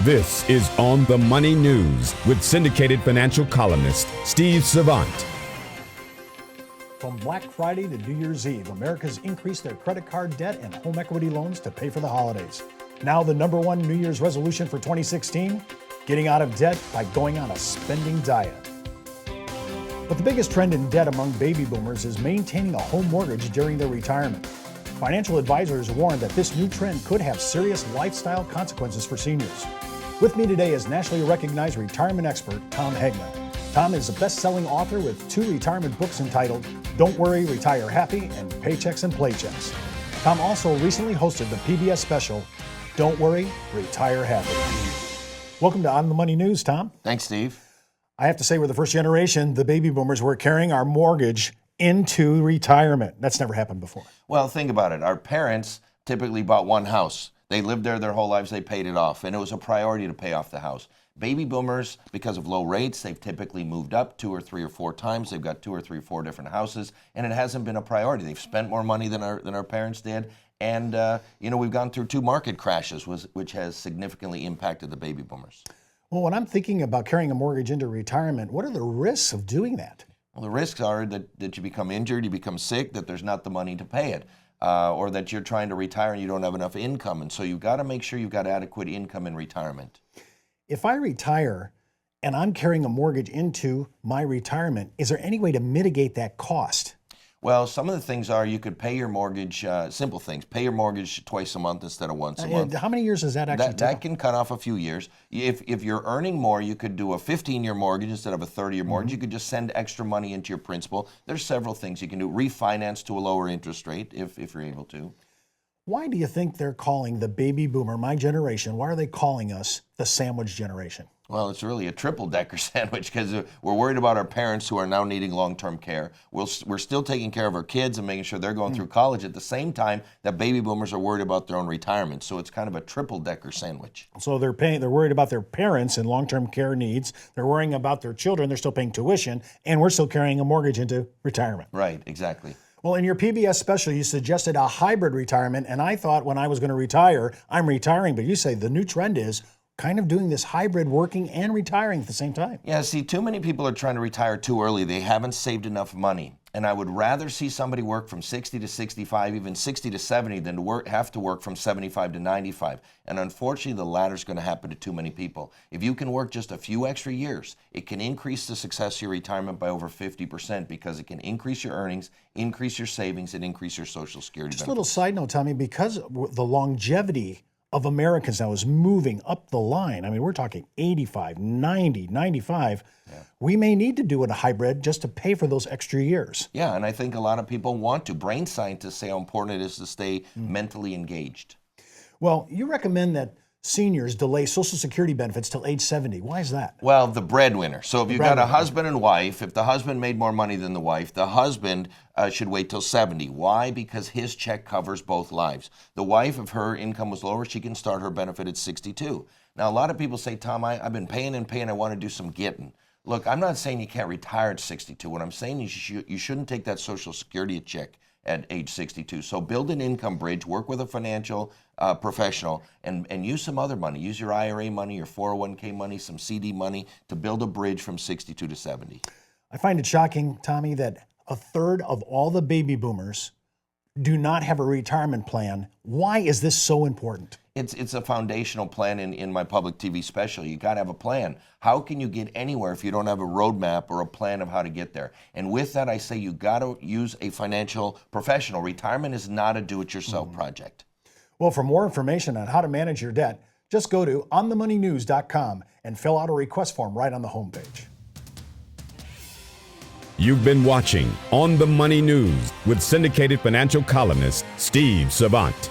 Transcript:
This is On the Money News with syndicated financial columnist Steve Savant. From Black Friday to New Year's Eve, America's increased their credit card debt and home equity loans to pay for the holidays. Now the number one New Year's resolution for 2016, getting out of debt by going on a spending diet. But the biggest trend in debt among baby boomers is maintaining a home mortgage during their retirement. Financial advisors warn that this new trend could have serious lifestyle consequences for seniors. With me today is nationally recognized retirement expert Tom Hegman. Tom is a best-selling author with 2 retirement books entitled Don't Worry, Retire Happy and Paychecks and Playchecks. Tom also recently hosted the PBS special Don't Worry, Retire Happy. Welcome to On the Money News, Tom. Thanks, Steve. I have to say, we're the first generation, the baby boomers, were carrying our mortgage into retirement. That's never happened before. Well, think about it. Our parents typically bought one house. They lived there their whole lives. They paid it off, and it was a priority to pay off the house. Baby boomers, because of low rates, they've typically moved up 2 or 3 or 4 times. They've got 2 or 3 or 4 different houses, and it hasn't been a priority. They've spent more money than our parents did, and we've gone through 2 market crashes, which has significantly impacted the baby boomers. Well, when I'm thinking about carrying a mortgage into retirement, what are the risks of doing that? Well, the risks are that you become injured, you become sick, that there's not the money to pay it, or that you're trying to retire and you don't have enough income. And so you've got to make sure you've got adequate income in retirement. If I retire and I'm carrying a mortgage into my retirement, is there any way to mitigate that cost? Well, some of the things are you could pay your mortgage, simple things, pay your mortgage twice a month instead of once a month. How many years does that actually take? That can cut off a few years. If you're earning more, you could do a 15-year mortgage instead of a 30-year mortgage. You could just send extra money into your principal. There's several things you can do. Refinance to a lower interest rate if you're able to. Why do you think they're calling the baby boomer, my generation, why are they calling us the sandwich generation? Well, it's really a triple-decker sandwich because we're worried about our parents who are now needing long-term care. We're still taking care of our kids and making sure they're going through college at the same time that baby boomers are worried about their own retirement. So it's kind of a triple-decker sandwich. So they're worried about their parents and long-term care needs. They're worrying about their children. They're still paying tuition, and we're still carrying a mortgage into retirement. Right, exactly. Well, in your PBS special, you suggested a hybrid retirement, and I thought when I was going to retire, I'm retiring, but you say the new trend is kind of doing this hybrid, working and retiring at the same time. Yeah, see, too many people are trying to retire too early. They haven't saved enough money. And I would rather see somebody work from 60 to 65, even 60 to 70, than to have to work from 75 to 95. And unfortunately, the latter is going to happen to too many people. If you can work just a few extra years, it can increase the success of your retirement by over 50% because it can increase your earnings, increase your savings, and increase your Social Security Just benefits. a little side note, Tommy, because the longevity of Americans now is moving up the line. I mean, we're talking 85, 90, 95. Yeah. We may need to do it a hybrid just to pay for those extra years. Yeah, and I think a lot of people want to. Brain scientists say how important it is to stay mentally engaged. Well, you recommend that seniors delay Social Security benefits till age 70. Why is that? Well, the breadwinner. So if you've got a husband and wife, if the husband made more money than the wife, the husband should wait till 70. Why? Because his check covers both lives. The wife, if her income was lower, she can start her benefit at 62. Now, a lot of people say, Tom, I've been paying and paying, I want to do some getting. Look, I'm not saying you can't retire at 62. What I'm saying is you shouldn't take that Social Security check at age 62. So build an income bridge, work with a financial professional, and use some other money. Use your IRA money, your 401k money, some CD money to build a bridge from 62 to 70. I find it shocking, Tommy, that a third of all the baby boomers do not have a retirement plan. Why is this so important? It's a foundational plan in my public TV special. You got to have a plan. How can you get anywhere if you don't have a roadmap or a plan of how to get there? And with that, I say you got to use a financial professional. Retirement is not a do-it-yourself project. Well, for more information on how to manage your debt, just go to onthemoneynews.com and fill out a request form right on the homepage. You've been watching On the Money News with syndicated financial columnist Steve Savant.